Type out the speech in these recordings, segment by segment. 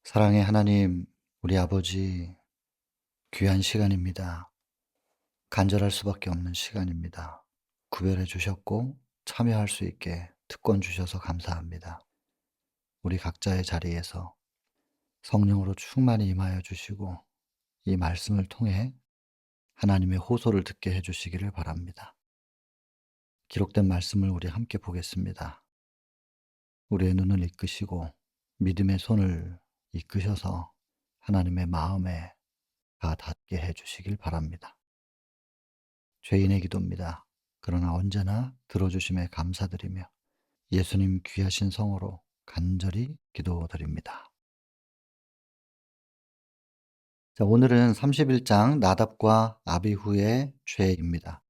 사랑의 하나님, 우리 아버지, 귀한 시간입니다. 간절할 수밖에 없는 시간입니다. 구별해 주셨고 참여할 수 있게 특권 주셔서 감사합니다. 우리 각자의 자리에서 성령으로 충만히 임하여 주시고 이 말씀을 통해 하나님의 호소를 듣게 해 주시기를 바랍니다. 기록된 말씀을 우리 함께 보겠습니다. 우리의 눈을 이끄시고 믿음의 손을 이끄셔서 하나님의 마음에 다 닿게 해 주시길 바랍니다. 죄인의 기도입니다. 그러나 언제나 들어주심에 감사드리며 예수님 귀하신 성으로 간절히 기도드립니다. 자, 오늘은 31장 나답과 아비후의 죄입니다.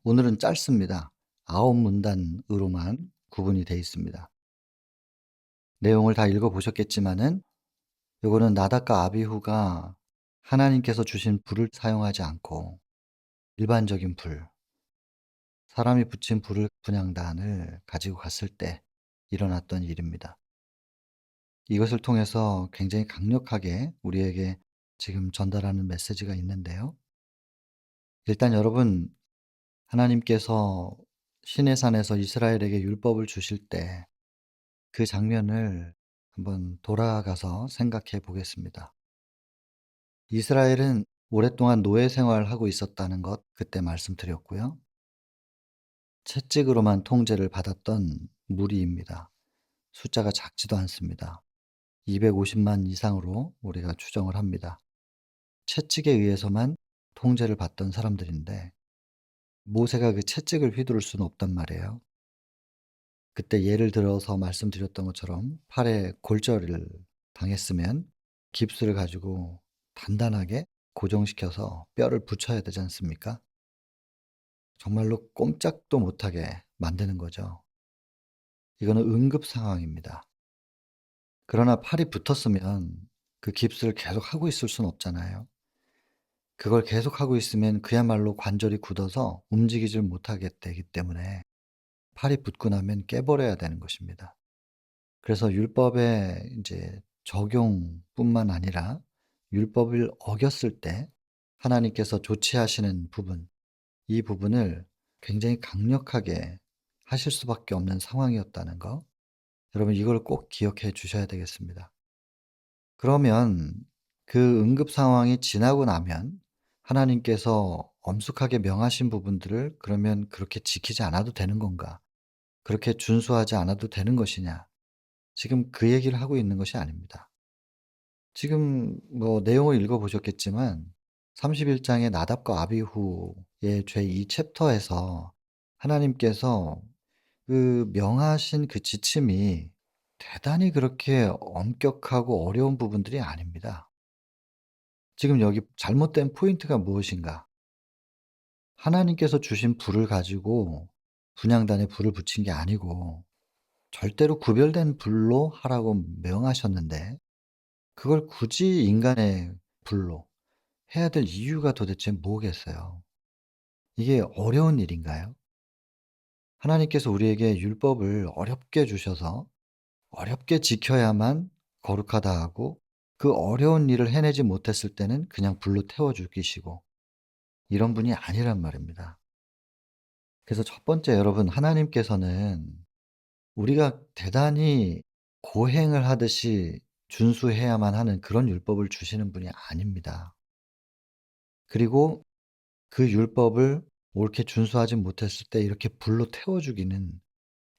오늘은 짧습니다. 9문단으로만 구분이 되어 있습니다. 내용을 다 읽어보셨겠지만은 요거는 나답과 아비후가 하나님께서 주신 불을 사용하지 않고 일반적인 불, 사람이 붙인 불을 분향단을 가지고 갔을 때 일어났던 일입니다. 이것을 통해서 굉장히 강력하게 우리에게 지금 전달하는 메시지가 있는데요. 일단 여러분, 하나님께서 시내산에서 이스라엘에게 율법을 주실 때 그 장면을 한번 돌아가서 생각해 보겠습니다. 이스라엘은 오랫동안 노예 생활을 하고 있었다는 것 그때 말씀드렸고요. 채찍으로만 통제를 받았던 무리입니다. 숫자가 작지도 않습니다. 250만 이상으로 우리가 추정을 합니다. 채찍에 의해서만 통제를 받던 사람들인데 모세가 그 채찍을 휘두를 수는 없단 말이에요. 그때 예를 들어서 말씀드렸던 것처럼 팔에 골절을 당했으면 깁스를 가지고 단단하게 고정시켜서 뼈를 붙여야 되지 않습니까? 정말로 꼼짝도 못하게 만드는 거죠. 이거는 응급 상황입니다. 그러나 팔이 붙었으면 그 깁스를 계속 하고 있을 수는 없잖아요. 그걸 계속하고 있으면 그야말로 관절이 굳어서 움직이질 못하게 되기 때문에 팔이 붙고 나면 깨버려야 되는 것입니다. 그래서 율법의 이제 적용뿐만 아니라 율법을 어겼을 때 하나님께서 조치하시는 부분, 이 부분을 굉장히 강력하게 하실 수밖에 없는 상황이었다는 거. 여러분 이걸 꼭 기억해 주셔야 되겠습니다. 그러면 그 응급 상황이 지나고 나면 하나님께서 엄숙하게 명하신 부분들을 그러면 그렇게 지키지 않아도 되는 건가? 그렇게 준수하지 않아도 되는 것이냐? 지금 그 얘기를 하고 있는 것이 아닙니다. 지금 뭐 내용을 읽어 보셨겠지만 31 장의 나답과 아비후의 죄 이 챕터에서 하나님께서 그 명하신 그 지침이 대단히 그렇게 엄격하고 어려운 부분들이 아닙니다. 지금 여기 잘못된 포인트가 무엇인가? 하나님께서 주신 불을 가지고 분향단에 불을 붙인 게 아니고 절대로 구별된 불로 하라고 명하셨는데 그걸 굳이 인간의 불로 해야 될 이유가 도대체 뭐겠어요? 이게 어려운 일인가요? 하나님께서 우리에게 율법을 어렵게 주셔서 어렵게 지켜야만 거룩하다 하고 그 어려운 일을 해내지 못했을 때는 그냥 불로 태워 죽이시고 이런 분이 아니란 말입니다. 그래서 첫 번째 여러분 하나님께서는 우리가 대단히 고행을 하듯이 준수해야만 하는 그런 율법을 주시는 분이 아닙니다. 그리고 그 율법을 옳게 준수하지 못했을 때 이렇게 불로 태워 죽이는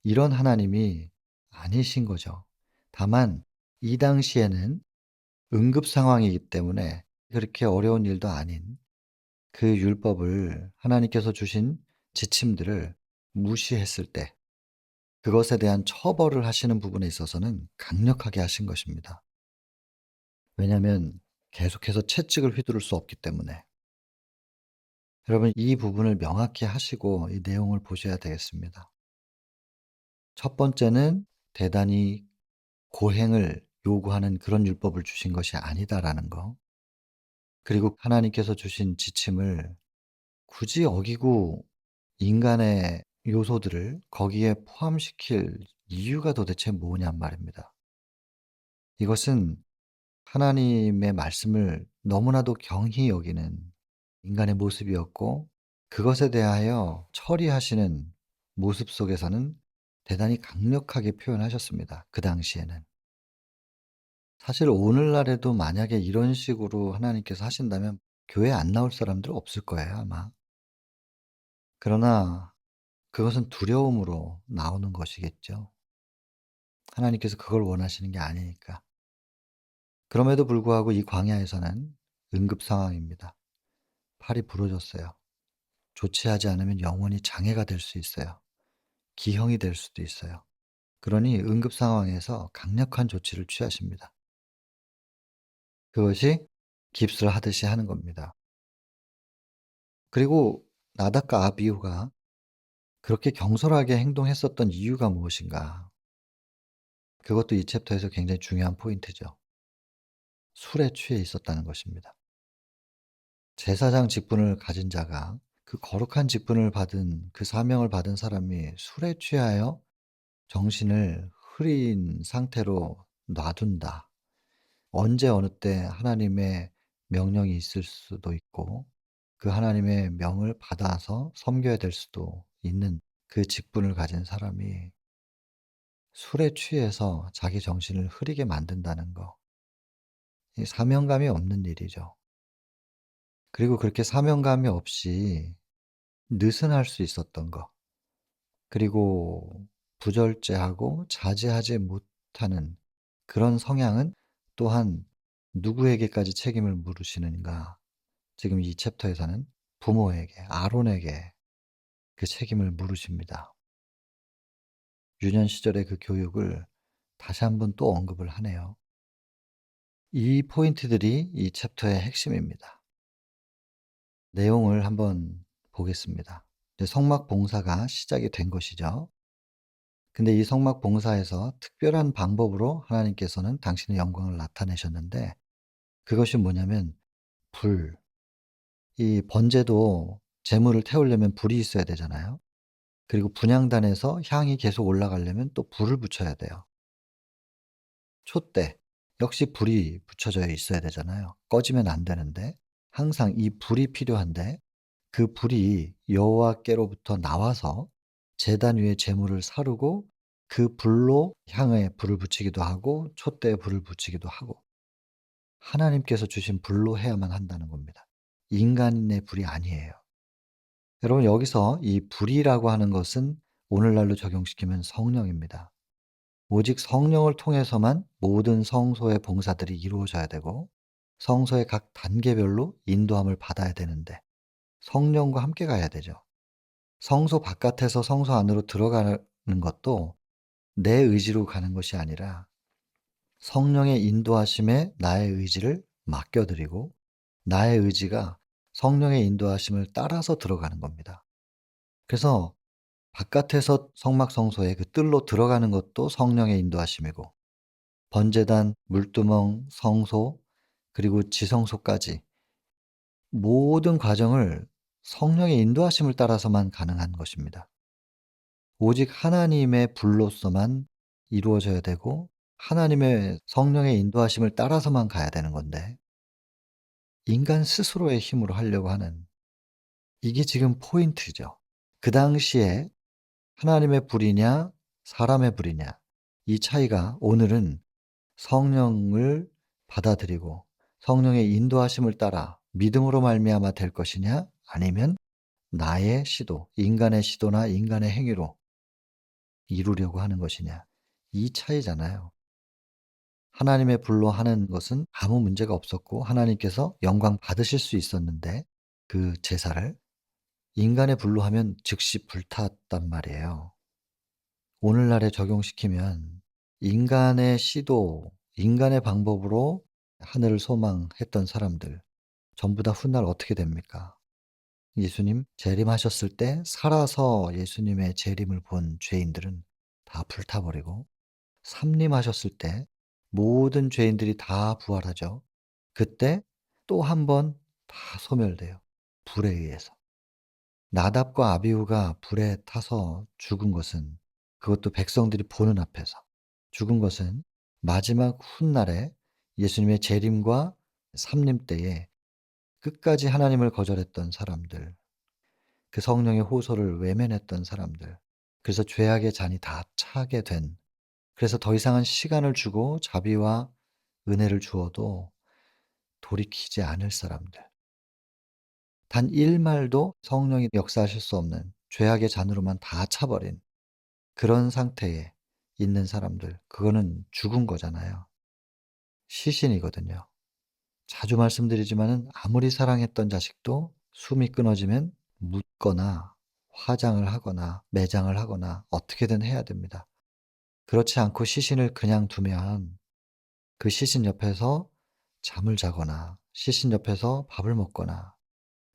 이런 하나님이 아니신 거죠. 다만 이 당시에는 응급 상황이기 때문에 그렇게 어려운 일도 아닌 그 율법을 하나님께서 주신 지침들을 무시했을 때 그것에 대한 처벌을 하시는 부분에 있어서는 강력하게 하신 것입니다. 왜냐하면 계속해서 채찍을 휘두를 수 없기 때문에. 여러분 이 부분을 명확히 하시고 이 내용을 보셔야 되겠습니다. 첫 번째는 대단히 고행을 요구하는 그런 율법을 주신 것이 아니다라는 거. 그리고 하나님께서 주신 지침을 굳이 어기고 인간의 요소들을 거기에 포함시킬 이유가 도대체 뭐냔 말입니다. 이것은 하나님의 말씀을 너무나도 경히 여기는 인간의 모습이었고, 그것에 대하여 처리하시는 모습 속에서는 대단히 강력하게 표현하셨습니다, 그 당시에는. 사실 오늘날에도 만약에 이런 식으로 하나님께서 하신다면 교회 안 나올 사람들 없을 거예요, 아마. 그러나 그것은 두려움으로 나오는 것이겠죠. 하나님께서 그걸 원하시는 게 아니니까. 그럼에도 불구하고 이 광야에서는 응급 상황입니다. 팔이 부러졌어요. 조치하지 않으면 영원히 장애가 될 수 있어요. 기형이 될 수도 있어요. 그러니 응급 상황에서 강력한 조치를 취하십니다. 그것이 깁스를 하듯이 하는 겁니다. 그리고 나답과 아비후가 그렇게 경솔하게 행동했었던 이유가 무엇인가? 그것도 이 챕터에서 굉장히 중요한 포인트죠. 술에 취해 있었다는 것입니다. 제사장 직분을 가진 자가, 그 거룩한 직분을 받은, 그 사명을 받은 사람이 술에 취하여 정신을 흐린 상태로 놔둔다. 언제 어느 때 하나님의 명령이 있을 수도 있고, 그 하나님의 명을 받아서 섬겨야 될 수도 있는 그 직분을 가진 사람이 술에 취해서 자기 정신을 흐리게 만든다는 거. 이 사명감이 없는 일이죠. 그리고 그렇게 사명감이 없이 느슨할 수 있었던 거. 그리고 부절제하고 자제하지 못하는 그런 성향은 또한 누구에게까지 책임을 물으시는가. 지금 이 챕터에서는 부모에게, 아론에게 그 책임을 물으십니다. 유년 시절의 그 교육을 다시 한번 또 언급을 하네요. 이 포인트들이 이 챕터의 핵심입니다. 내용을 한번 보겠습니다. 이제 성막 봉사가 시작이 된 것이죠. 근데 이 성막 봉사에서 특별한 방법으로 하나님께서는 당신의 영광을 나타내셨는데, 그것이 뭐냐면 불. 이 번제도 제물을 태우려면 불이 있어야 되잖아요. 그리고 분향단에서 향이 계속 올라가려면 또 불을 붙여야 돼요. 촛대 역시 불이 붙여져 있어야 되잖아요. 꺼지면 안 되는데 항상 이 불이 필요한데, 그 불이 여호와께로부터 나와서 제단 위에 제물을 사르고 그 불로 향에 불을 붙이기도 하고 촛대에 불을 붙이기도 하고, 하나님께서 주신 불로 해야만 한다는 겁니다. 인간의 불이 아니에요. 여러분, 여기서 이 불이라고 하는 것은 오늘날로 적용시키면 성령입니다. 오직 성령을 통해서만 모든 성소의 봉사들이 이루어져야 되고, 성소의 각 단계별로 인도함을 받아야 되는데 성령과 함께 가야 되죠. 성소 바깥에서 성소 안으로 들어가는 것도 내 의지로 가는 것이 아니라 성령의 인도하심에 나의 의지를 맡겨드리고, 나의 의지가 성령의 인도하심을 따라서 들어가는 겁니다. 그래서 바깥에서 성막 성소에 그 뜰로 들어가는 것도 성령의 인도하심이고, 번제단, 물두멍, 성소, 그리고 지성소까지 모든 과정을 성령의 인도하심을 따라서만 가능한 것입니다. 오직 하나님의 불로서만 이루어져야 되고, 하나님의 성령의 인도하심을 따라서만 가야 되는 건데, 인간 스스로의 힘으로 하려고 하는, 이게 지금 포인트죠. 그 당시에 하나님의 불이냐 사람의 불이냐, 이 차이가 오늘은 성령을 받아들이고 성령의 인도하심을 따라 믿음으로 말미암아 될 것이냐, 아니면 나의 시도, 인간의 시도나 인간의 행위로 이루려고 하는 것이냐, 이 차이잖아요. 하나님의 불로 하는 것은 아무 문제가 없었고 하나님께서 영광 받으실 수 있었는데, 그 제사를 인간의 불로 하면 즉시 불탔단 말이에요. 오늘날에 적용시키면 인간의 시도, 인간의 방법으로 하늘을 소망했던 사람들 전부 다 훗날 어떻게 됩니까? 예수님 재림하셨을 때 살아서 예수님의 재림을 본 죄인들은 다 불타버리고, 삼림하셨을 때 모든 죄인들이 다 부활하죠. 그때 또 한 번 다 소멸돼요, 불에 의해서. 나답과 아비후가 불에 타서 죽은 것은, 그것도 백성들이 보는 앞에서 죽은 것은 마지막 훗날에 예수님의 재림과 삼림 때에 끝까지 하나님을 거절했던 사람들, 그 성령의 호소를 외면했던 사람들, 그래서 죄악의 잔이 다 차게 된, 그래서 더 이상은 시간을 주고 자비와 은혜를 주어도 돌이키지 않을 사람들, 단 일말도 성령이 역사하실 수 없는 죄악의 잔으로만 다 차버린 그런 상태에 있는 사람들, 그거는 죽은 거잖아요. 시신이거든요. 자주 말씀드리지만은 아무리 사랑했던 자식도 숨이 끊어지면 묻거나 화장을 하거나 매장을 하거나 어떻게든 해야 됩니다. 그렇지 않고 시신을 그냥 두면 그 시신 옆에서 잠을 자거나 시신 옆에서 밥을 먹거나,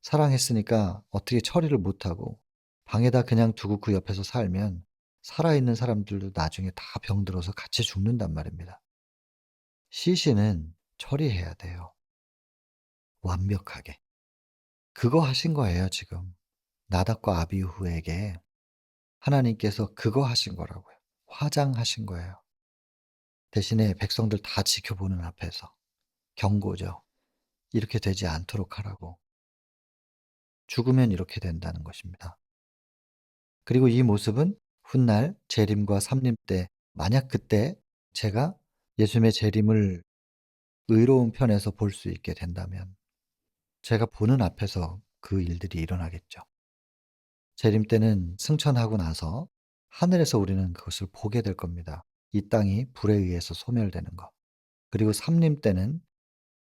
사랑했으니까 어떻게 처리를 못하고 방에다 그냥 두고 그 옆에서 살면 살아있는 사람들도 나중에 다 병들어서 같이 죽는단 말입니다. 시신은 처리해야 돼요. 완벽하게. 그거 하신 거예요 지금. 나답과 아비후에게 하나님께서 그거 하신 거라고요. 화장하신 거예요. 대신에 백성들 다 지켜보는 앞에서 경고죠. 이렇게 되지 않도록 하라고. 죽으면 이렇게 된다는 것입니다. 그리고 이 모습은 훗날 재림과 삼림 때, 만약 그때 제가 예수님의 재림을 의로운 편에서 볼 수 있게 된다면 제가 보는 앞에서 그 일들이 일어나겠죠. 재림 때는 승천하고 나서 하늘에서 우리는 그것을 보게 될 겁니다. 이 땅이 불에 의해서 소멸되는 것. 그리고 삼림 때는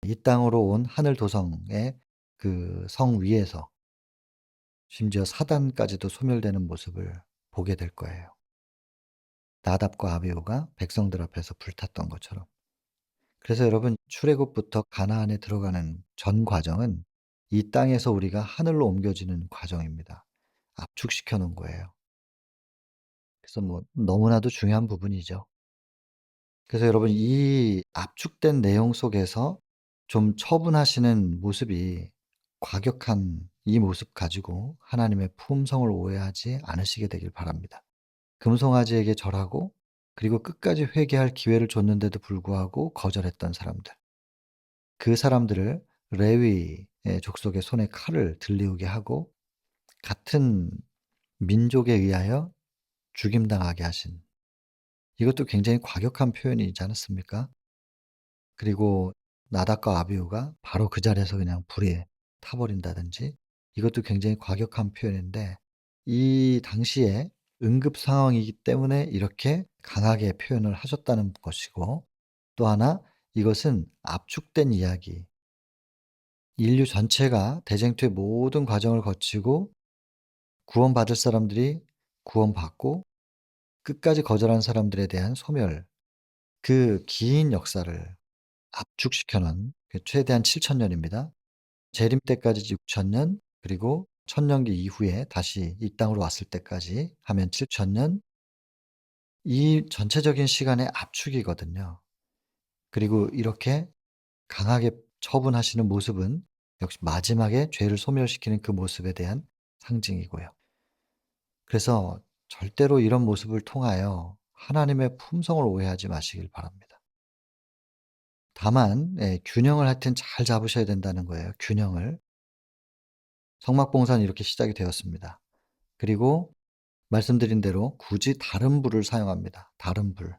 이 땅으로 온 하늘 도성의 그 성 위에서 심지어 사단까지도 소멸되는 모습을 보게 될 거예요. 나답과 아비후가 백성들 앞에서 불탔던 것처럼. 그래서 여러분, 출애굽부터 가나안에 들어가는 전 과정은 이 땅에서 우리가 하늘로 옮겨지는 과정입니다. 압축시켜 놓은 거예요. 그래서 뭐 너무나도 중요한 부분이죠. 그래서 여러분, 이 압축된 내용 속에서 좀 처분하시는 모습이 과격한 이 모습 가지고 하나님의 품성을 오해하지 않으시게 되길 바랍니다. 금송아지에게 절하고 그리고 끝까지 회개할 기회를 줬는데도 불구하고 거절했던 사람들. 그 사람들을 레위의 족속의 손에 칼을 들리우게 하고 같은 민족에 의하여 죽임당하게 하신, 이것도 굉장히 과격한 표현이지 않았습니까? 그리고 나답과 아비후가 바로 그 자리에서 그냥 불에 타버린다든지, 이것도 굉장히 과격한 표현인데 이 당시에 응급 상황이기 때문에 이렇게 강하게 표현을 하셨다는 것이고, 또 하나 이것은 압축된 이야기, 인류 전체가 대쟁투의 모든 과정을 거치고 구원받을 사람들이 구원받고 끝까지 거절한 사람들에 대한 소멸, 그 긴 역사를 압축시켜 놓은 그 최대한 7천 년입니다. 재림 때까지 6천 년, 그리고 천년기 이후에 다시 이 땅으로 왔을 때까지 하면 7천 년, 이 전체적인 시간의 압축이거든요. 그리고 이렇게 강하게 처분하시는 모습은 역시 마지막에 죄를 소멸시키는 그 모습에 대한 상징이고요. 그래서 절대로 이런 모습을 통하여 하나님의 품성을 오해하지 마시길 바랍니다. 다만 균형을 하여튼 잘 잡으셔야 된다는 거예요, 균형을. 성막봉사는 이렇게 시작이 되었습니다. 그리고 말씀드린 대로 굳이 다른 불을 사용합니다. 다른 불.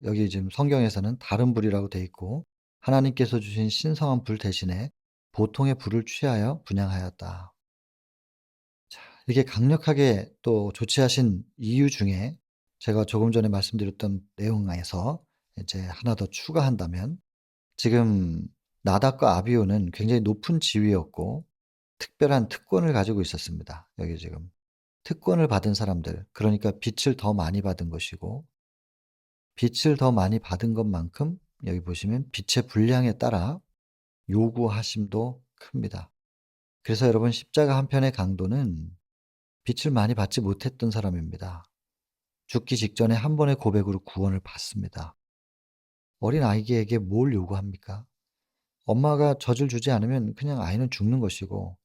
여기 지금 성경에서는 다른 불이라고 돼 있고, 하나님께서 주신 신성한 불 대신에 보통의 불을 취하여 분향하였다. 자, 이렇게 강력하게 또 조치하신 이유 중에 제가 조금 전에 말씀드렸던 내용에서 이제 하나 더 추가한다면, 지금 나답과 아비후는 굉장히 높은 지위였고 특별한 특권을 가지고 있었습니다. 여기 지금 특권을 받은 사람들, 그러니까 빛을 더 많이 받은 것이고, 빛을 더 많이 받은 것만큼 여기 보시면 빛의 분량에 따라 요구하심도 큽니다. 그래서 여러분, 십자가 한 편의 강도는 빛을 많이 받지 못했던 사람입니다. 죽기 직전에 한 번의 고백으로 구원을 받습니다. 어린아이에게 뭘 요구합니까? 엄마가 젖을 주지 않으면 그냥 아이는 죽는 것이고,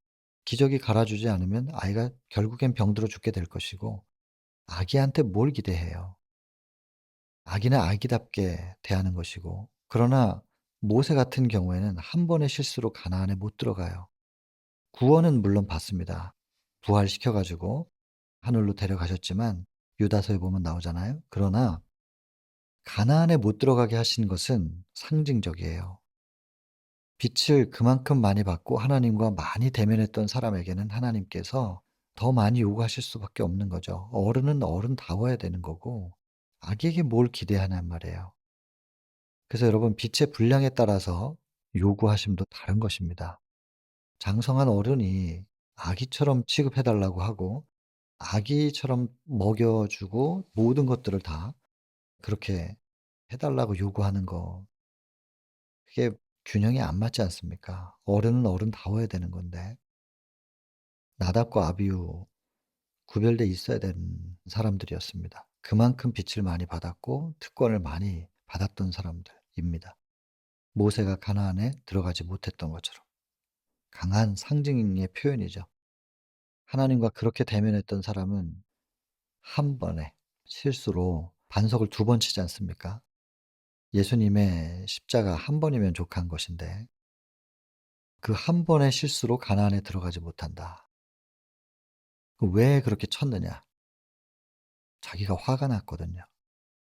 기저귀 갈아주지 않으면 아이가 결국엔 병들어 죽게 될 것이고, 아기한테 뭘 기대해요? 아기는 아기답게 대하는 것이고, 그러나 모세 같은 경우에는 한 번의 실수로 가나안에 못 들어가요. 구원은 물론 받습니다. 부활시켜 가지고 하늘로 데려가셨지만 유다서에 보면 나오잖아요. 그러나 가나안에 못 들어가게 하신 것은 상징적이에요. 빛을 그만큼 많이 받고 하나님과 많이 대면했던 사람에게는 하나님께서 더 많이 요구하실 수밖에 없는 거죠. 어른은 어른다워야 되는 거고 아기에게 뭘 기대하냔 말이에요. 그래서 여러분, 빛의 분량에 따라서 요구하심도 다른 것입니다. 장성한 어른이 아기처럼 취급해 달라고 하고 아기처럼 먹여 주고 모든 것들을 다 그렇게 해 달라고 요구하는 거, 그게 균형이 안 맞지 않습니까? 어른은 어른다워야 되는 건데. 나답과 아비후 구별돼 있어야 되는 사람들이었습니다. 그만큼 빛을 많이 받았고 특권을 많이 받았던 사람들입니다. 모세가 가나안에 들어가지 못했던 것처럼 강한 상징의 표현이죠. 하나님과 그렇게 대면했던 사람은 한 번의 실수로 반석을 두 번 치지 않습니까? 예수님의 십자가 한 번이면 족한 것인데 그 한 번의 실수로 가나안에 들어가지 못한다. 왜 그렇게 쳤느냐? 자기가 화가 났거든요.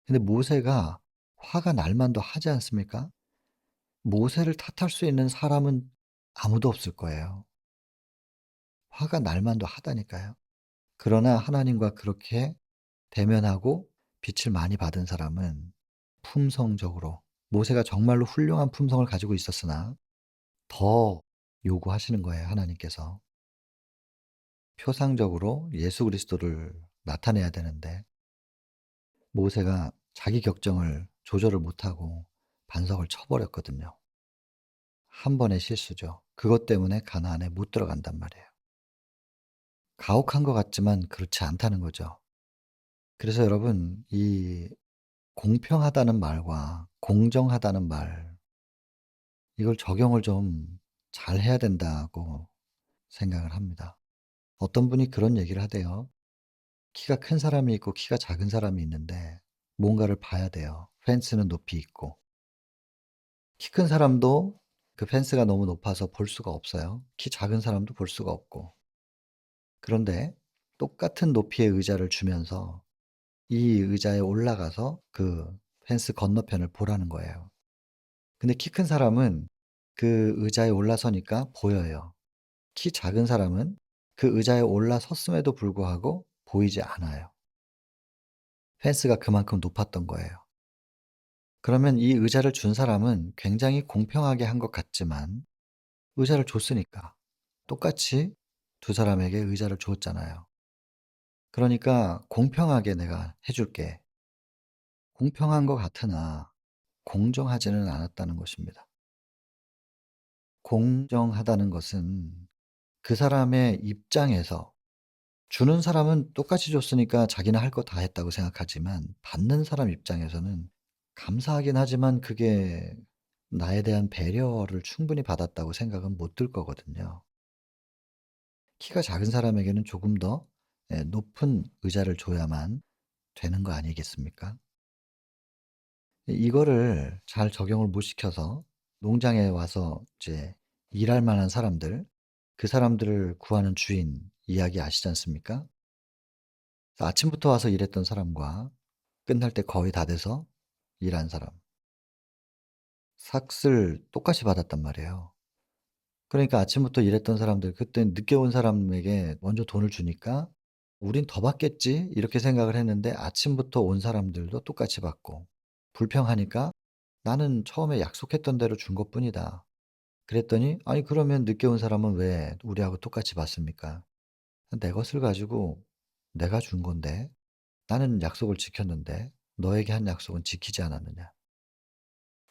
근데 모세가 화가 날 만도 하지 않습니까? 모세를 탓할 수 있는 사람은 아무도 없을 거예요. 화가 날 만도 하다니까요. 그러나 하나님과 그렇게 대면하고 빛을 많이 받은 사람은 품성적으로, 모세가 정말로 훌륭한 품성을 가지고 있었으나 더 요구하시는 거예요, 하나님께서. 표상적으로 예수 그리스도를 나타내야 되는데 모세가 자기 격정을 조절을 못하고 반석을 쳐버렸거든요. 한 번의 실수죠. 그것 때문에 가나안에 못 들어간단 말이에요. 가혹한 것 같지만 그렇지 않다는 거죠. 그래서 여러분, 이 공평하다는 말과 공정하다는 말, 이걸 적용을 좀 잘해야 된다고 생각을 합니다. 어떤 분이 그런 얘기를 하대요. 키가 큰 사람이 있고 키가 작은 사람이 있는데 뭔가를 봐야 돼요. 펜스는 높이 있고. 키 큰 사람도 그 펜스가 너무 높아서 볼 수가 없어요. 키 작은 사람도 볼 수가 없고. 그런데 똑같은 높이의 의자를 주면서 이 의자에 올라가서 그 펜스 건너편을 보라는 거예요. 근데 키 큰 사람은 그 의자에 올라서니까 보여요. 키 작은 사람은 그 의자에 올라섰음에도 불구하고 보이지 않아요. 펜스가 그만큼 높았던 거예요. 그러면 이 의자를 준 사람은 굉장히 공평하게 한 것 같지만 의자를 줬으니까 똑같이 두 사람에게 의자를 줬잖아요. 그러니까 "공평하게 내가 해 줄게." 공평한 것 같으나 공정하지는 않았다는 것입니다. 공정하다는 것은 그 사람의 입장에서, 주는 사람은 똑같이 줬으니까 자기는 할 거 다 했다고 생각하지만 받는 사람 입장에서는 감사하긴 하지만 그게 나에 대한 배려를 충분히 받았다고 생각은 못 들 거거든요. 키가 작은 사람에게는 조금 더 높은 의자를 줘야만 되는 거 아니겠습니까? 이거를 잘 적용을 못 시켜서 농장에 와서 이제 일할 만한 사람들, 그 사람들을 구하는 주인 이야기 아시지 않습니까? 아침부터 와서 일했던 사람과 끝날 때 거의 다 돼서 일한 사람. 삭을 똑같이 받았단 말이에요. 그러니까 아침부터 일했던 사람들, 그때 늦게 온 사람에게 먼저 돈을 주니까 '우린 더 받겠지.' 이렇게 생각을 했는데 아침부터 온 사람들도 똑같이 받고, 불평하니까 "나는 처음에 약속했던 대로 준 것뿐이다." 그랬더니 "아니 그러면 늦게 온 사람은 왜 우리하고 똑같이 받습니까? 내 것을 가지고 내가 준 건데 나는 약속을 지켰는데 너에게 한 약속은 지키지 않았느냐."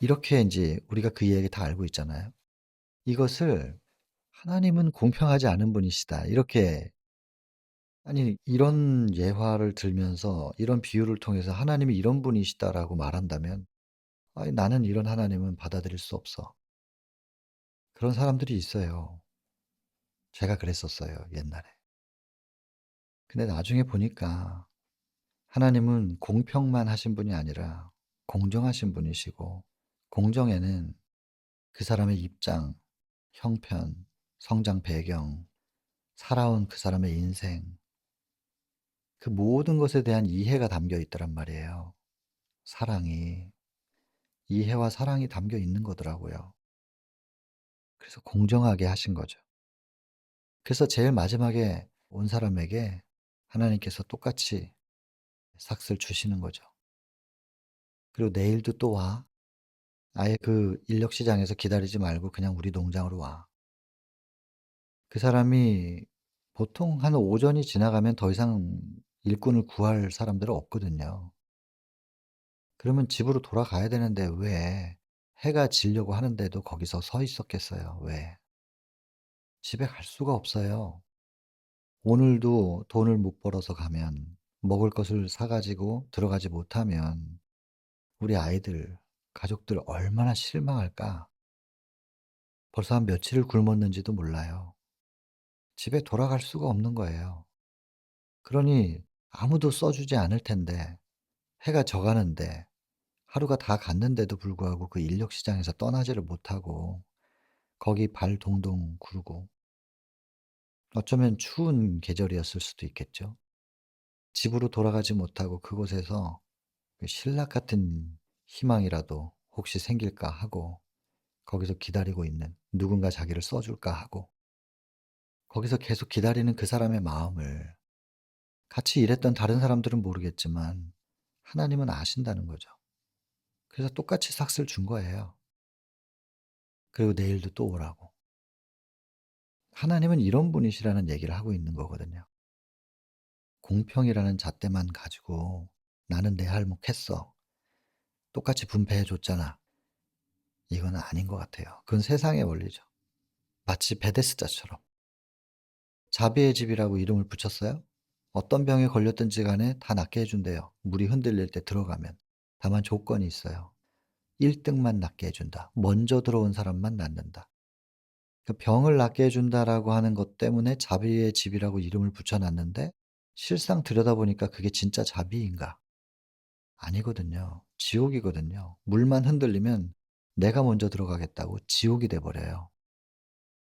이렇게 인제 우리가 그 이야기 다 알고 있잖아요. 이것을 "하나님은 공평하지 않은 분이시다." 이렇게, 아니 이런 예화를 들면서 이런 비유를 통해서 "하나님이 이런 분이시다."라고 말한다면 아이 나는 이런 하나님은 받아들일 수 없어. 그런 사람들이 있어요. 제가 그랬었어요, 옛날에. 근데 나중에 보니까 하나님은 공평만 하신 분이 아니라 공정하신 분이시고, 공정에는 그 사람의 입장, 형편, 성장 배경, 살아온 그 사람의 인생, 그 모든 것에 대한 이해가 담겨 있더란 말이에요. 사랑이. 이해와 사랑이 담겨 있는 거더라고요. 그래서 공정하게 하신 거죠. 그래서 제일 마지막에 온 사람에게 하나님께서 똑같이 삭스를 주시는 거죠. 그리고 "내일도 또 와." 아예 그 인력 시장에서 기다리지 말고 그냥 우리 농장으로 와. 그 사람이 보통 한 오전이 지나가면 더 이상 일꾼을 구할 사람들은 없거든요. 그러면 집으로 돌아가야 되는데 왜 해가 지려고 하는데도 거기서 서 있었겠어요? 왜? 집에 갈 수가 없어요. 오늘도 돈을 못 벌어서 가면, 먹을 것을 사 가지고 들어가지 못하면 우리 아이들, 가족들 얼마나 실망할까? 벌써 한 며칠을 굶었는지도 몰라요. 집에 돌아갈 수가 없는 거예요. 그러니 아무도 써 주지 않을 텐데, 해가 져 가는데 하루가 다 갔는데도 불구하고 그 인력 시장에서 떠나지를 못하고 거기 발 동동 구르고, 어쩌면 추운 계절이었을 수도 있겠죠. 집으로 돌아가지 못하고 그곳에서 그 신락 같은 희망이라도 혹시 생길까 하고 거기서 기다리고 있는, 누군가 자기를 써 줄까 하고 거기서 계속 기다리는 그 사람의 마음을 같이 일했던 다른 사람들은 모르겠지만 하나님은 아신다는 거죠. 그래서 똑같이 삭스를 준 거예요. 그리고 내일도 또 오라고. 하나님은 이런 분이시라는 얘기를 하고 있는 거거든요. 공평이라는 잣대만 가지고 '나는 내 할목 했어. 똑같이 분배해 줬잖아.' 이건 아닌 것 같아요. 그건 세상의 원리죠. 마치 베데스다처럼. 자비의 집이라고 이름을 붙였어요. 어떤 병에 걸렸든지 간에 다 낫게 해 준대요, 물이 흔들릴 때 들어가면. 다만 조건이 있어요. 1 등만 낫게 해 준다. 먼저 들어온 사람만 낫는다. 그 병을 낫게 해 준다라고 하는 것 때문에 자비의 집이라고 이름을 붙여 놨는데, 실상 들여다보니까 그게 진짜 자비인가? 아니거든요. 지옥이거든요. 물만 흔들리면 내가 먼저 들어가겠다고 지옥이 돼 버려요.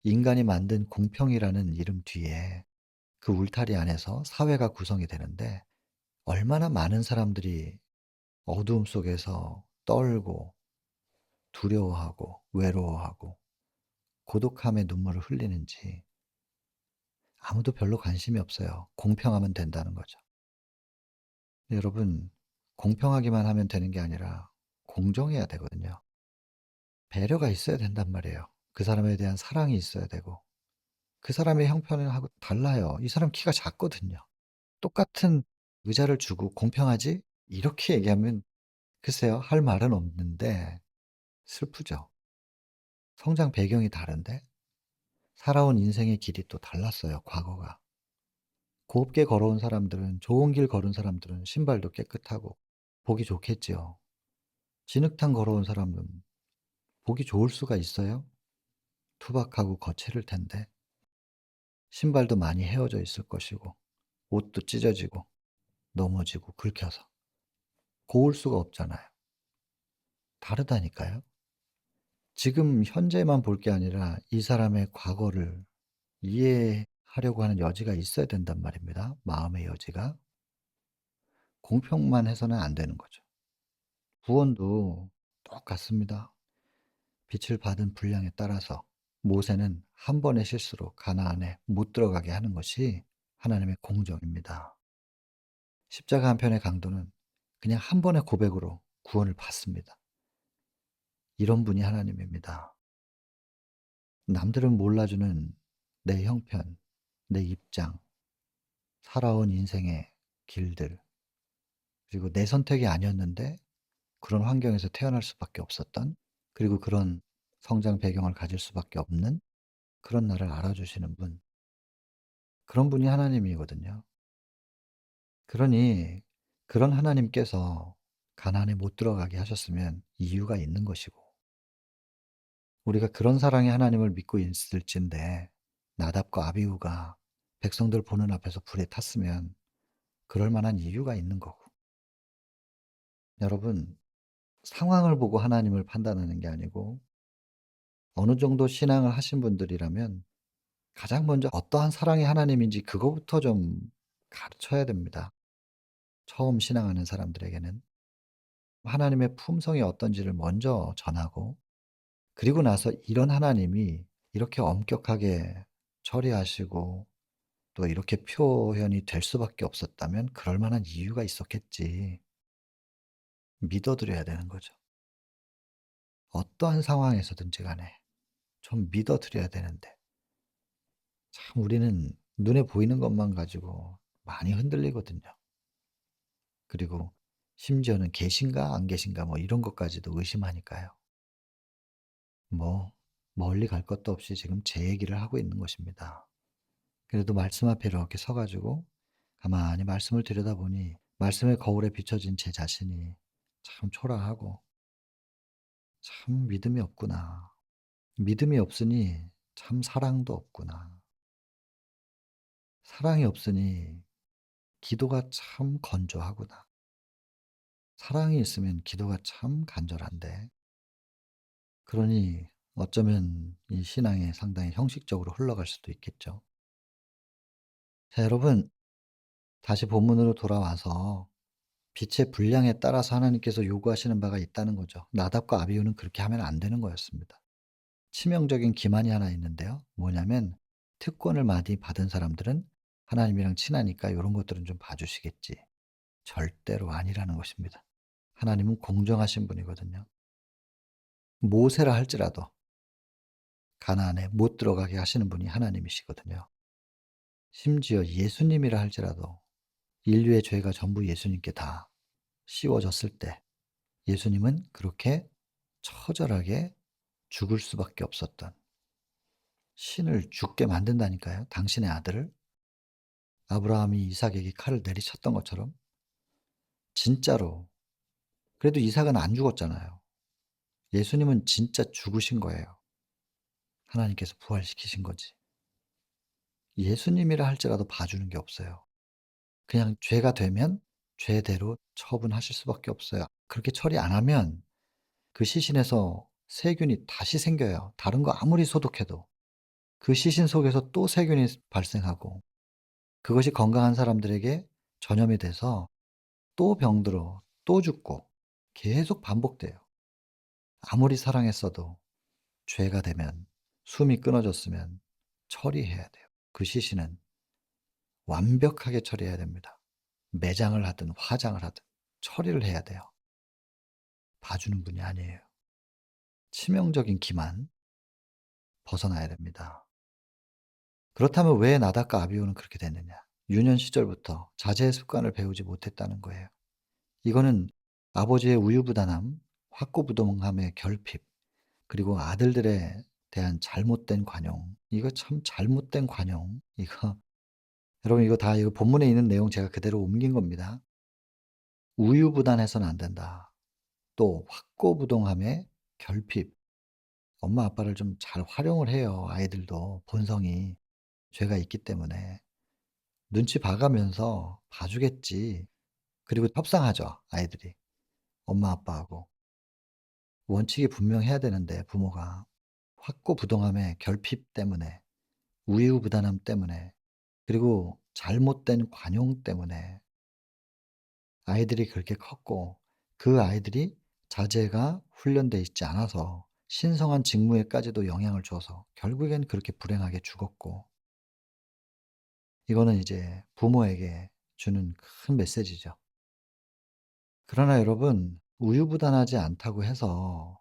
인간이 만든 공평이라는 이름 뒤에 그 울타리 안에서 사회가 구성이 되는데, 얼마나 많은 사람들이 어두움 속에서 떨고 두려워하고 외로워하고 고독함의 눈물을 흘리는지 아무도 별로 관심이 없어요. 공평하면 된다는 거죠. 여러분, 공평하기만 하면 되는 게 아니라 공정해야 되거든요. 배려가 있어야 된단 말이에요. 그 사람에 대한 사랑이 있어야 되고, 그 사람의 형편하고 달라요. 이 사람 키가 작거든요. 똑같은 의자를 주고 "공평하지?" 이렇게 얘기하면 글쎄요, 할 말은 없는데 슬프죠. 성장 배경이 다른데, 살아온 인생의 길이 또 달랐어요, 과거가. 곱게 걸어온 사람들은, 좋은 길 걸은 사람들은 신발도 깨끗하고 보기 좋겠지요. 진흙탕 걸어온 사람은 보기 좋을 수가 있어요? 투박하고 거칠을 텐데. 신발도 많이 헤어져 있을 것이고 옷도 찢어지고 넘어지고 긁혀서 고울 수가 없잖아요. 다르다니까요. 지금 현재만 볼 게 아니라 이 사람의 과거를 이해하려고 하는 여지가 있어야 된단 말입니다, 마음의 여지가. 공평만 해서는 안 되는 거죠. 구원도 똑같습니다. 빛을 받은 분량에 따라서 모세는 한 번의 실수로 가나안에 못 들어가게 하는 것이 하나님의 공정입니다. 십자가 한 편의 강도는 그냥 한 번의 고백으로 구원을 받습니다. 이런 분이 하나님입니다. 남들은 몰라주는 내 형편, 내 입장, 살아온 인생의 길들, 그리고 내 선택이 아니었는데 그런 환경에서 태어날 수밖에 없었던, 그리고 그런 성장 배경을 가질 수밖에 없는 그런 나를 알아주시는 분, 그런 분이 하나님이거든요. 그러니 그런 하나님께서 가나안에 못 들어가게 하셨으면 이유가 있는 것이고, 우리가 그런 사랑의 하나님을 믿고 있을진데 나답과 아비후가 백성들 보는 앞에서 불에 탔으면 그럴 만한 이유가 있는 거고. 여러분, 상황을 보고 하나님을 판단하는 게 아니고 어느 정도 신앙을 하신 분들이라면 가장 먼저 어떠한 사랑의 하나님인지 그거부터 좀 가르쳐야 됩니다. 처음 신앙하는 사람들에게는 하나님의 품성이 어떤지를 먼저 전하고, 그리고 나서 이런 하나님이 이렇게 엄격하게 처리하시고 또 이렇게 표현이 될 수밖에 없었다면 그럴 만한 이유가 있었겠지. 믿어 드려야 되는 거죠. 어떠한 상황에서든지 간에 좀 믿어 드려야 되는데 참 우리는 눈에 보이는 것만 가지고 많이 흔들리거든요. 그리고 심지어는 계신가 안 계신가 뭐 이런 것까지도 의심하니까요. 뭐 멀리 갈 것도 없이 지금 제 얘기를 하고 있는 것입니다. 그래도 말씀 앞에 이렇게 서 가지고 가만히 말씀을 들여다보니 말씀의 거울에 비춰진 제 자신이 참 초라하고 '참 믿음이 없구나. 믿음이 없으니 참 사랑도 없구나. 사랑이 없으니 기도가 참 건조하구나. 사랑이 있으면 기도가 참 간절한데.' 그러니 어쩌면 이 신앙이 상당히 형식적으로 흘러갈 수도 있겠죠. 자, 여러분, 다시 본문으로 돌아와서 빛의 분량에 따라서 하나님께서 요구하시는 바가 있다는 거죠. 나답과 아비후는 그렇게 하면 안 되는 거였습니다. 치명적인 기만이 하나 있는데요. 뭐냐면 특권을 많이 받은 사람들은 하나님이랑 친하니까 이런 것들은 좀 봐 주시겠지. 절대로 아니라는 것입니다. 하나님은 공정하신 분이거든요. 모세라 할지라도 가나안에 못 들어가게 하시는 분이 하나님이시거든요. 심지어 예수님이라 할지라도 인류의 죄가 전부 예수님께 다 씌워졌을 때 예수님은 그렇게 처절하게 죽을 수밖에 없었던, 신을 죽게 만든다니까요. 당신의 아들을 아브라함이 이삭에게 칼을 내리쳤던 것처럼 진짜로. 그래도 이삭은 안 죽었잖아요. 예수님은 진짜 죽으신 거예요. 하나님께서 부활시키신 거지. 예수님이라 할지라도 봐주는 게 없어요. 그냥 죄가 되면 죄대로 처분하실 수밖에 없어요. 그렇게 처리 안 하면 그 시신에서 세균이 다시 생겨요. 다른 거 아무리 소독해도. 그 시신 속에서 또 세균이 발생하고 그것이 건강한 사람들에게 전염이 돼서 또 병들어 또 죽고 계속 반복돼요. 아무리 사랑했어도 죄가 되면, 숨이 끊어졌으면 처리해야 돼요. 그 시신은 완벽하게 처리해야 됩니다. 매장을 하든 화장을 하든 처리를 해야 돼요. 봐주는 분이 아니에요. 치명적인 기만 벗어나야 됩니다. 그렇다면 왜 나답과 아비후는 그렇게 됐느냐? 유년 시절부터 자제의 습관을 배우지 못했다는 거예요. 이거는 아버지의 우유부단함, 확고부동함의 결핍, 그리고 아들들에 대한 잘못된 관용. 이거 참 잘못된 관용. 이거 여러분, 이거 다 이거 본문에 있는 내용 제가 그대로 옮긴 겁니다. 우유부단해서는 안 된다. 또 확고부동함의 결핍. 엄마 아빠를 좀 잘 활용을 해요. 아이들도 본성이 죄가 있기 때문에. 눈치 봐 가면서 봐 주겠지. 그리고 협상하죠, 아이들이. 엄마 아빠하고. 원칙이 분명해야 되는데 부모가 확고부동함의 결핍 때문에, 우유부단함 때문에, 그리고 잘못된 관용 때문에 아이들이 그렇게 컸고, 그 아이들이 자제가 훈련돼 있지 않아서 신성한 직무에까지도 영향을 줘서 결국엔 그렇게 불행하게 죽었고, 이거는 이제 부모에게 주는 큰 메시지죠. 그러나 여러분, 우유부단하지 않다고 해서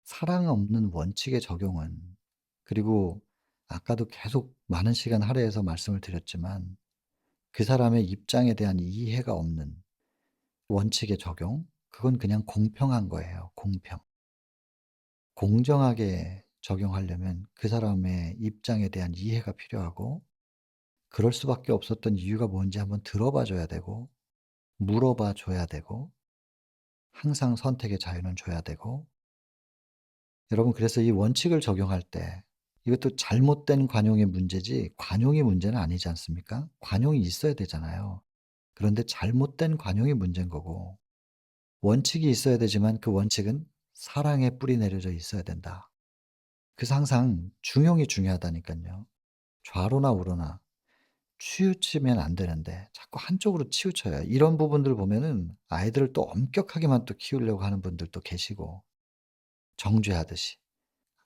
사랑 없는 원칙의 적용은, 그리고 아까도 계속 많은 시간 할애해서 말씀을 드렸지만 그 사람의 입장에 대한 이해가 없는 원칙의 적용, 그건 그냥 공평한 거예요. 공평. 공정하게 적용하려면 그 사람의 입장에 대한 이해가 필요하고, 그럴 수밖에 없었던 이유가 뭔지 한번 들어봐 줘야 되고 물어봐 줘야 되고, 항상 선택의 자유는 줘야 되고. 여러분, 그래서 이 원칙을 적용할 때 이것도 잘못된 관용의 문제지 관용이 문제는 아니지 않습니까? 관용이 있어야 되잖아요. 그런데 잘못된 관용이 문제인 거고, 원칙이 있어야 되지만 그 원칙은 사랑에 뿌리 내려져 있어야 된다. 그래서 항상 중용이 중요하다니깐요. 좌로나 우로나 치우치면 안 되는데 자꾸 한쪽으로 치우쳐요. 이런 부분들 보면은 아이들을 또 엄격하게만 또 키우려고 하는 분들도 계시고 정죄하듯이.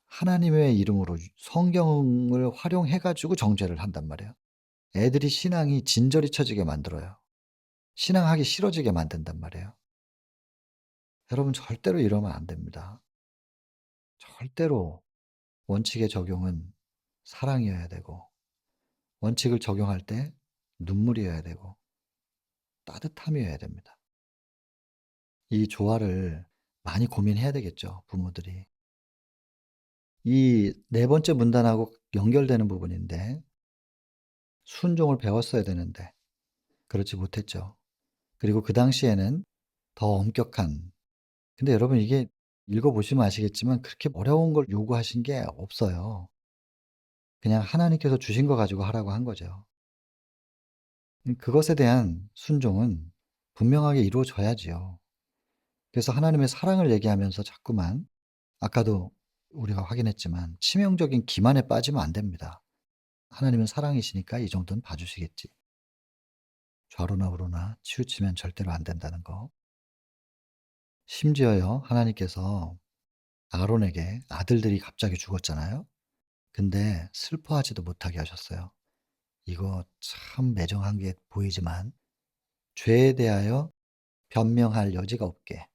하나님의 이름으로 성경을 활용해 가지고 정죄를 한단 말이에요. 애들이 신앙이 진저리 쳐지게 만들어요. 신앙하기 싫어지게 만든단 말이에요. 여러분 절대로 이러면 안 됩니다. 절대로 원칙의 적용은 사랑이어야 되고 원칙을 적용할 때 눈물이어야 되고 따뜻함이어야 됩니다. 이 조화를 많이 고민해야 되겠죠, 부모들이. 이 네 번째 문단하고 연결되는 부분인데 순종을 배웠어야 되는데 그렇지 못했죠. 그리고 그 당시에는 더 엄격한, 근데 여러분 이게 읽어 보시면 아시겠지만 그렇게 어려운 걸 요구하신 게 없어요. 그냥 하나님께서 주신 거 가지고 하라고 한 거죠. 그것에 대한 순종은 분명하게 이루어져야지요. 그래서 하나님의 사랑을 얘기하면서 자꾸만 아까도 우리가 확인했지만 치명적인 기만에 빠지면 안 됩니다. 하나님은 사랑이시니까 이 정도는 봐 주시겠지. 좌로나 우로나 치우치면 절대로 안 된다는 거. 심지어요, 하나님께서 아론에게 아들들이 갑자기 죽었잖아요. 근데 슬퍼하지도 못하게 하셨어요. 이거 참 매정한 게 보이지만 죄에 대하여 변명할 여지가 없게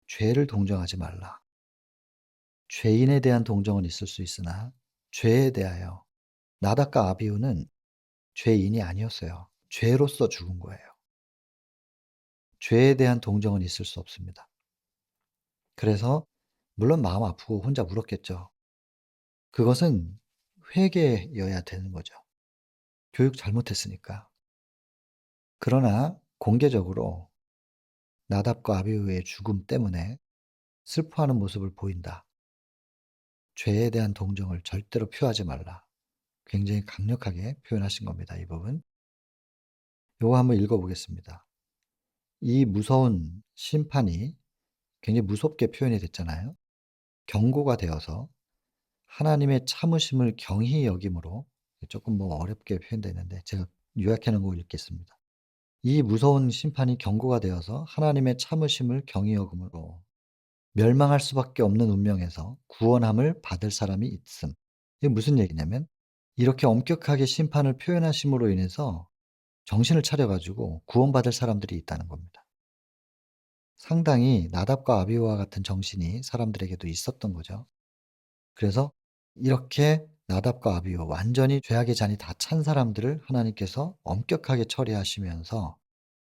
죄를 동정하지 말라. 죄인에 대한 동정은 있을 수 있으나 죄에 대하여, 나답과 아비후는 죄인이 아니었어요. 죄로서 죽은 거예요. 죄에 대한 동정은 있을 수 없습니다. 그래서 물론 마음 아프고 혼자 울었겠죠. 그것은 회개여야 되는 거죠. 교육 잘못했으니까. 그러나 공개적으로 나답과 아비후의 죽음 때문에 슬퍼하는 모습을 보인다. 죄에 대한 동정을 절대로 표하지 말라. 굉장히 강력하게 표현하신 겁니다, 이 부분. 요거 한번 읽어 보겠습니다. 이 무서운 심판이 굉장히 무섭게 표현이 됐잖아요. 경고가 되어서 하나님의 참으심을 경히 여김으로, 조금 뭐 어렵게 표현되는데 제가 요약해 놓은 거 읽겠습니다. 이 무서운 심판이 경고가 되어서 하나님의 참으심을 경히 여김으로 멸망할 수밖에 없는 운명에서 구원함을 받을 사람이 있음. 이게 무슨 얘기냐면 이렇게 엄격하게 심판을 표현하심으로 인해서 정신을 차려 가지고 구원받을 사람들이 있다는 겁니다. 상당히 나답과 아비후와 같은 정신이 사람들에게도 있었던 거죠. 그래서 이렇게 나답과 아비후 완전히 죄악의 잔이 다 찬 사람들을 하나님께서 엄격하게 처리하시면서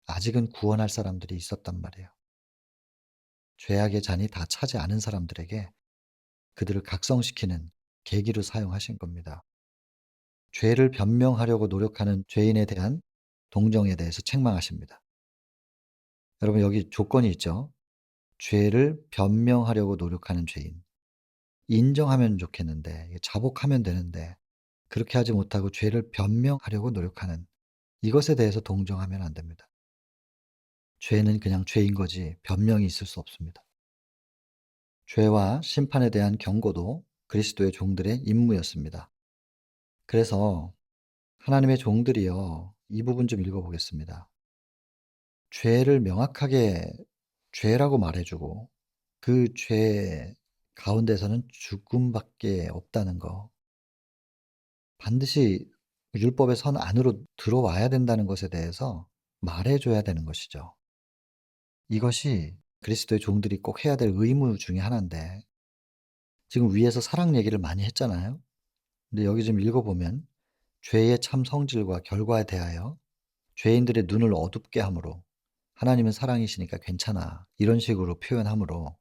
아직은 구원할 사람들이 있었단 말이에요. 죄악의 잔이 다 차지 않은 사람들에게 그들을 각성시키는 계기로 사용하신 겁니다. 죄를 변명하려고 노력하는 죄인에 대한 동정에 대해서 책망하십니다. 여러분 여기 조건이 있죠. 죄를 변명하려고 노력하는 죄인. 인정하면 좋겠는데 자복하면 되는데 그렇게 하지 못하고 죄를 변명하려고 노력하는, 이것에 대해서 동정하면 안 됩니다. 죄는 그냥 죄인 거지 변명이 있을 수 없습니다. 죄와 심판에 대한 경고도 그리스도의 종들의 임무였습니다. 그래서 하나님의 종들이요, 이 부분 좀 읽어 보겠습니다. 죄를 명확하게 죄라고 말해 주고 그 죄 가운데서는 죽음밖에 없다는 거, 반드시 율법의 선 안으로 들어와야 된다는 것에 대해서 말해 줘야 되는 것이죠. 이것이 그리스도의 종들이 꼭 해야 될 의무 중에 하나인데 지금 위에서 사랑 얘기를 많이 했잖아요. 근데 여기 좀 읽어 보면 죄의 참 성질과 결과에 대하여 죄인들의 눈을 어둡게 함으로 하나님은 사랑이시니까 괜찮아, 이런 식으로 표현함으로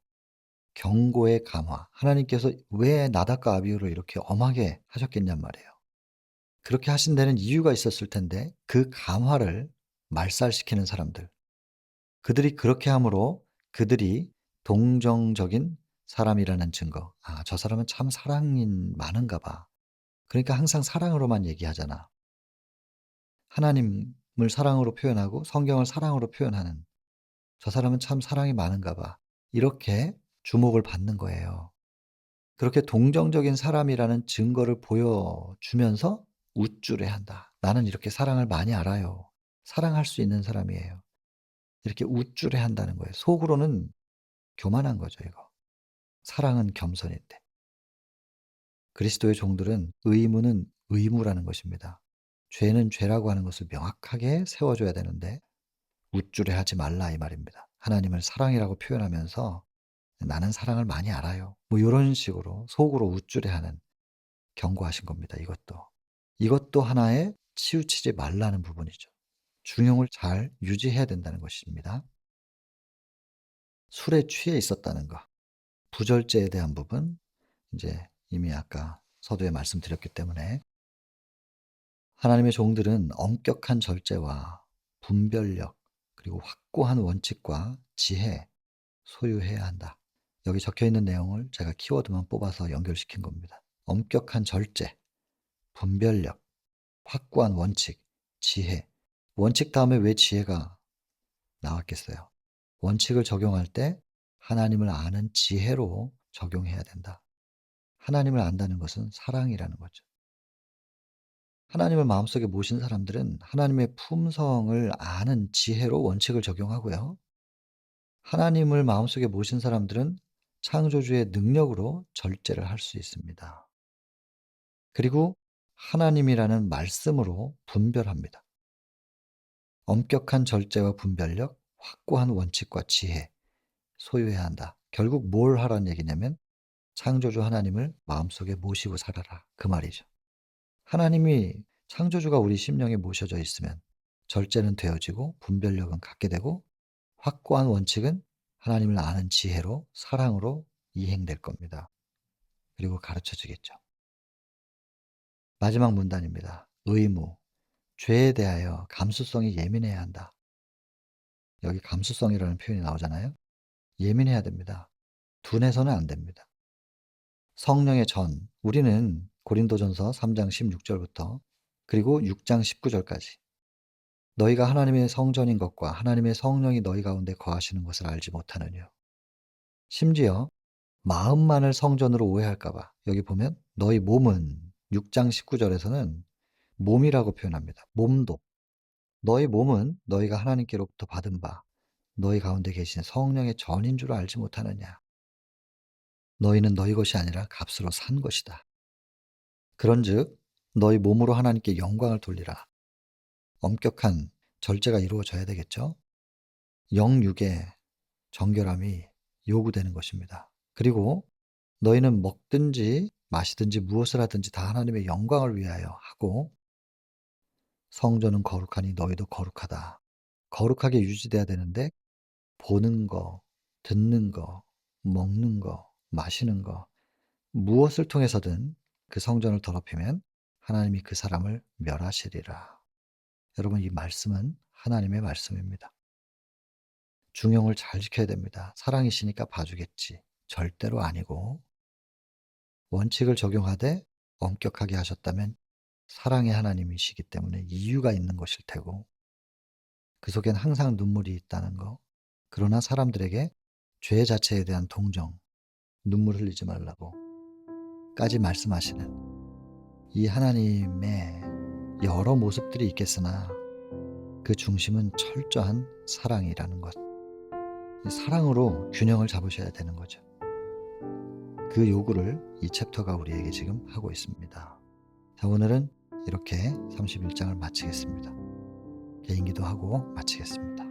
경고의 감화, 하나님께서 왜 나답과 아비후를 이렇게 엄하게 하셨겠냔 말이에요. 그렇게 하신 데는 이유가 있었을 텐데 그 감화를 말살시키는 사람들, 그들이 그렇게 함으로 그들이 동정적인 사람이라는 증거. '아 저 사람은 참 사랑인 많은가 봐.' 그러니까 항상 사랑으로만 얘기하잖아. 하나님을 사랑으로 표현하고 성경을 사랑으로 표현하는 저 사람은 참 사랑이 많은가 봐. 이렇게 주목을 받는 거예요. 그렇게 동정적인 사람이라는 증거를 보여주면서 우쭐해한다. 나는 이렇게 사랑을 많이 알아요. 사랑할 수 있는 사람이에요. 이렇게 우쭐해한다는 거예요. 속으로는 교만한 거죠, 이거. 사랑은 겸손인데. 그리스도의 종들은 의무는 의무라는 것입니다. 죄는 죄라고 하는 것을 명확하게 세워줘야 되는데 우쭐해하지 말라 이 말입니다. 하나님을 사랑이라고 표현하면서 나는 사랑을 많이 알아요. 뭐 이런 식으로 속으로 우쭐해하는 경고하신 겁니다. 이것도 하나의 치우치지 말라는 부분이죠. 중용을 잘 유지해야 된다는 것입니다. 술에 취해 있었다는 거. 부절제에 대한 부분 이제 이미 아까 서두에 말씀드렸기 때문에 하나님의 종들은 엄격한 절제와 분별력 그리고 확고한 원칙과 지혜 소유해야 한다. 여기 적혀 있는 내용을 제가 키워드만 뽑아서 연결시킨 겁니다. 엄격한 절제, 분별력, 확고한 원칙, 지혜. 원칙 다음에 왜 지혜가 나왔겠어요? 원칙을 적용할 때 하나님을 아는 지혜로 적용해야 된다. 하나님을 안다는 것은 사랑이라는 거죠. 하나님을 마음속에 모신 사람들은 하나님의 품성을 아는 지혜로 원칙을 적용하고요. 하나님을 마음속에 모신 사람들은 창조주의 능력으로 절제를 할 수 있습니다. 그리고 하나님이라는 말씀으로 분별합니다. 엄격한 절제와 분별력, 확고한 원칙과 지혜 소유해야 한다. 결국 뭘 하라는 얘기냐면 창조주 하나님을 마음속에 모시고 살아라 그 말이죠. 하나님이 창조주가 우리 심령에 모셔져 있으면 절제는 되어지고 분별력은 갖게 되고 확고한 원칙은 하나님을 아는 지혜로 사랑으로 이행될 겁니다. 그리고 가르쳐 주겠죠. 마지막 문단입니다. 의무. 죄에 대하여 감수성이 예민해야 한다. 여기 감수성이라는 표현이 나오잖아요. 예민해야 됩니다. 둔해서는 안 됩니다. 성령의 전, 우리는 고린도전서 3장 16절부터 그리고 6장 19절까지 너희가 하나님의 성전인 것과 하나님의 성령이 너희 가운데 거하시는 것을 알지 못하느뇨. 심지어 마음만을 성전으로 오해할까 봐 여기 보면 너희 몸은 6장 19절에서는 몸이라고 표현합니다. 몸도. 너희 몸은 너희가 하나님께로부터 받은 바 너희 가운데 계신 성령의 전인 줄 알지 못하느냐. 너희는 너희 것이 아니라 값으로 산 것이다. 그런즉 너희 몸으로 하나님께 영광을 돌리라. 엄격한 절제가 이루어져야 되겠죠. 영육의 정결함이 요구되는 것입니다. 그리고 너희는 먹든지 마시든지 무엇을 하든지 다 하나님의 영광을 위하여 하고 성전은 거룩하니 너희도 거룩하다. 거룩하게 유지돼야 되는데 보는 거, 듣는 거, 먹는 거, 마시는 거 무엇을 통해서든 그 성전을 더럽히면 하나님이 그 사람을 멸하시리라. 여러분 이 말씀은 하나님의 말씀입니다. 중용을 잘 지켜야 됩니다. 사랑이시니까 봐주겠지. 절대로 아니고 원칙을 적용하되 엄격하게 하셨다면 사랑의 하나님이시기 때문에 이유가 있는 것일 테고 그 속엔 항상 눈물이 있다는 거. 그러나 사람들에게 죄 자체에 대한 동정, 눈물 흘리지 말라고 까지 말씀하시는 이 하나님의 여러 모습들이 있겠으나 그 중심은 철저한 사랑이라는 것. 이 사랑으로 균형을 잡으셔야 되는 거죠. 그 요구를 이 챕터가 우리에게 지금 하고 있습니다. 자, 오늘은 이렇게 31장을 마치겠습니다. 개인기도 하고 마치겠습니다.